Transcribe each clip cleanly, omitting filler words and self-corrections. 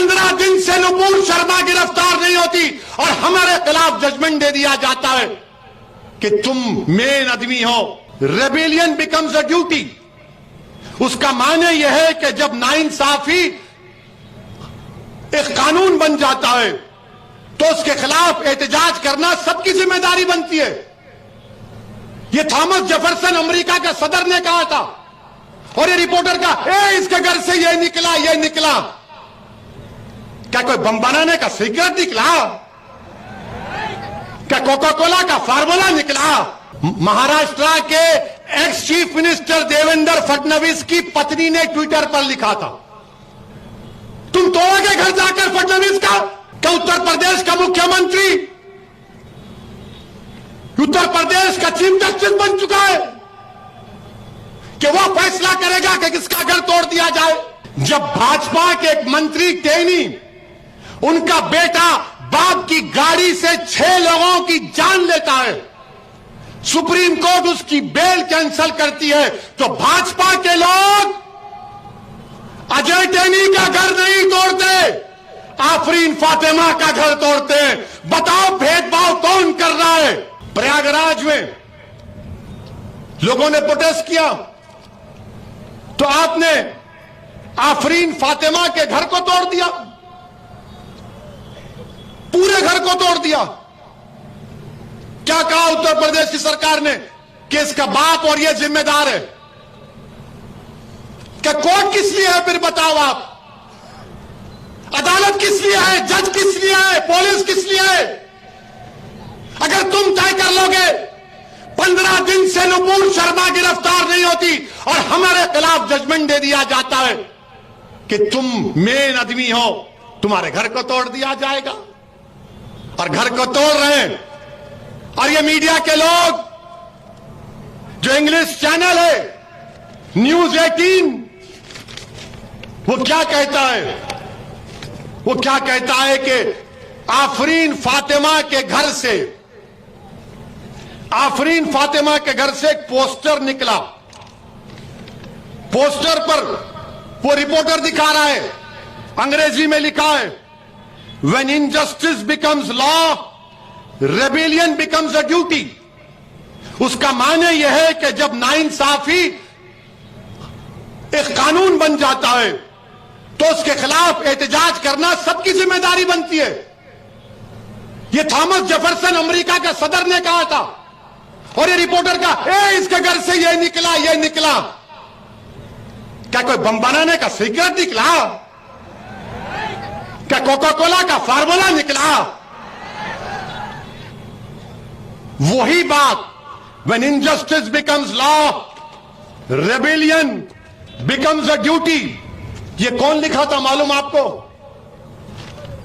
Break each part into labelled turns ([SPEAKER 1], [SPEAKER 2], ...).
[SPEAKER 1] 15 दिन से नुपुर शर्मा गिरफ्तार नहीं होती और हमारे खिलाफ जजमेंट दे दिया जाता है कि तुम मेन आदमी हो। Rebellion becomes a duty. उसका माने यह है कि जब नाइंसाफी एक कानून बन जाता है तो उसके खिलाफ एहतजाज करना सबकी जिम्मेदारी बनती है। यह थॉमस जेफरसन अमेरिका के सदर ने कहा था और ये रिपोर्टर का इसके घर से ये निकला। क्या कोई बम बनाने का सिगरेट निकला? क्या कोका कोला का फार्मूला निकला? महाराष्ट्र के ex chief minister Devendra Fadnavis की पत्नी ने ट्विटर पर लिखा था, तुम तोड़ोगे घर जाकर फडणवीस का? क्या उत्तर प्रदेश का मुख्यमंत्री उत्तर प्रदेश का चीफ जस्टिस बन चुका है कि वो फैसला करेगा कि किसका घर तोड़ दिया जाए? जब भाजपा के एक मंत्री टेनी उनका बेटा बाप की गाड़ी से 6 लोगों की जान लेता है, सुप्रीम कोर्ट उसकी बेल कैंसिल करती है, तो भाजपा के लोग अजय टेनी का घर नहीं तोड़ते, आफरीन फातिमा का घर तोड़ते हैं। बताओ भेदभाव कौन कर रहा है? प्रयागराज में लोगों ने प्रोटेस्ट किया तो आपने आफरीन फातिमा के घर को तोड़ दिया, पूरे घर को तोड़ दिया। क्या कहा उत्तर प्रदेश की सरकार ने कि इसका बाप और ये जिम्मेदार है? क्या कोर्ट किस लिए है? फिर बताओ आप, अदालत किस लिए है? जज किस लिए है? पुलिस किस लिए है? अगर तुम तय कर लोगे 15 दिन से नुपुर शर्मा गिरफ्तार नहीं होती और हमारे खिलाफ जजमेंट दे दिया जाता है कि तुम मेन आदमी हो, तुम्हारे घर को तोड़ दिया जाएगा। और घर को तोड़ रहे हैं। और ये मीडिया के लोग जो इंग्लिश चैनल है न्यूज 18, वो क्या कहता है? वो क्या कहता है कि आफरीन फातिमा के घर से एक पोस्टर निकला। पोस्टर पर वो रिपोर्टर दिखा रहा है, अंग्रेजी में लिखा है, when injustice becomes law rebellion becomes a duty. उसका माने यह है कि जब नाइंसाफी एक कानून बन जाता है तो उसके खिलाफ एहतजाज करना सबकी जिम्मेदारी बनती है। यह थॉमस जेफरसन अमेरिका के सदर ने कहा था और ये रिपोर्टर का इसके घर से ये निकला। क्या कोई बम बनाने का सिगरेट निकला? क्या कोका कोला का फार्मूला निकला? वही बात, when injustice becomes law rebellion becomes a duty. ये कौन लिखा था मालूम आपको?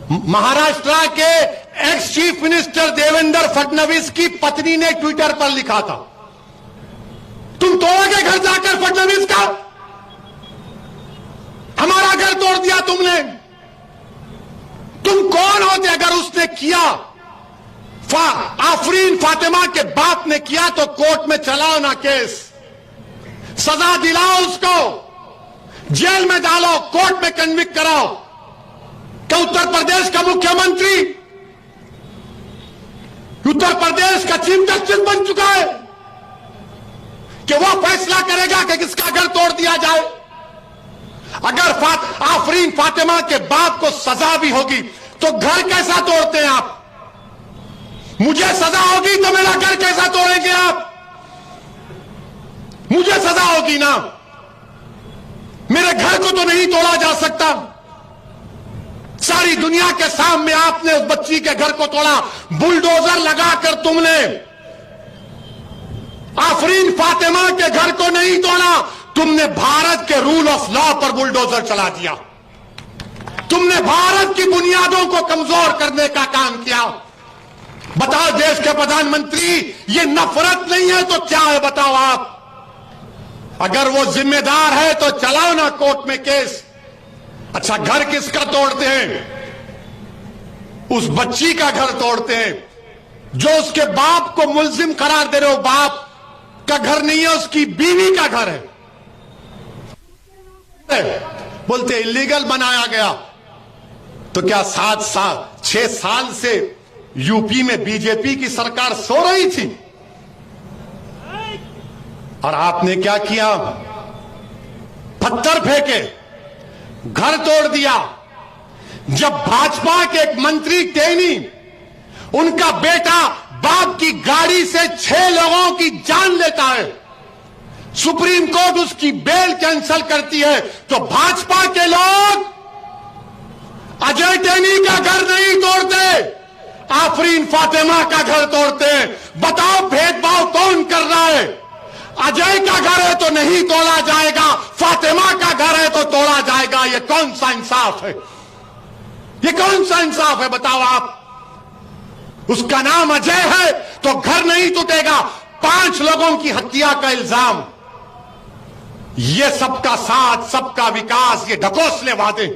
[SPEAKER 1] महाराष्ट्र के ex chief minister Devendra Fadnavis की पत्नी ने ट्विटर पर लिखा था, तुम तोड़ोगे घर जाकर फडणवीस का? हमारा घर तोड़ दिया तुमने। तुम कौन होते? अगर उसने किया, आफरीन फातिमा के बाप ने किया तो कोर्ट में चलाओ ना केस, सजा दिलाओ उसको, जेल में डालो, कोर्ट में कन्विक्ट कराओ। क्या उत्तर प्रदेश का मुख्यमंत्री उत्तर प्रदेश का चीफ जस्टिस बन चुका है कि वो फैसला करेगा कि किसका घर तोड़ दिया जाए? अगर आफरीन फातिमा के बाप को सजा भी होगी तो घर कैसा तोड़ते हैं आप? मुझे सजा होगी तो मेरा घर कैसा तोड़ेंगे आप? मुझे सजा होगी ना, मेरे घर को तो नहीं तोड़ा जा सकता। सारी दुनिया के सामने आपने उस बच्ची के घर को तोड़ा, बुलडोजर लगाकर तुमने। आफरीन फातिमा के घर को नहीं तोड़ा, तुमने भारत के रूल ऑफ लॉ पर बुलडोजर चला दिया। तुमने भारत की बुनियादों को कमजोर करने का काम किया। बताओ देश के प्रधानमंत्री, ये नफरत नहीं है तो क्या है? बताओ आप। अगर वो जिम्मेदार है तो चलाओ ना कोर्ट में केस। अच्छा, घर किसका तोड़ते हैं? उस बच्ची का घर तोड़ते हैं जो उसके बाप को मुल्जिम करार दे रहे हो। बाप का घर नहीं है, उसकी बीवी का घर है। बोलते इलीगल बनाया गया। तो क्या 6 साल से यूपी में बीजेपी की सरकार सो रही थी? और आपने क्या किया? पत्थर फेंके, घर तोड़ दिया। जब भाजपा के एक मंत्री टेनी, उनका बेटा बाप की गाड़ी से 6 लोगों की जान लेता है, सुप्रीम कोर्ट उसकी बेल कैंसिल करती है, तो भाजपा के लोग अजय टेनी का घर नहीं तोड़ते, आफरीन फातिमा का घर तोड़ते। बताओ भेदभाव कौन कर रहा है? अजय का घर है तो नहीं तोड़ा जाएगा, फातिमा का घर है तो तोड़ा जाएगा। ये कौन सा इंसाफ है? ये कौन सा इंसाफ है? बताओ आप। उसका नाम अजय है तो घर नहीं टूटेगा। 5 लोगों की हत्या का इल्जाम। ये सबका साथ, सबका विकास, ये ढकोसले वादे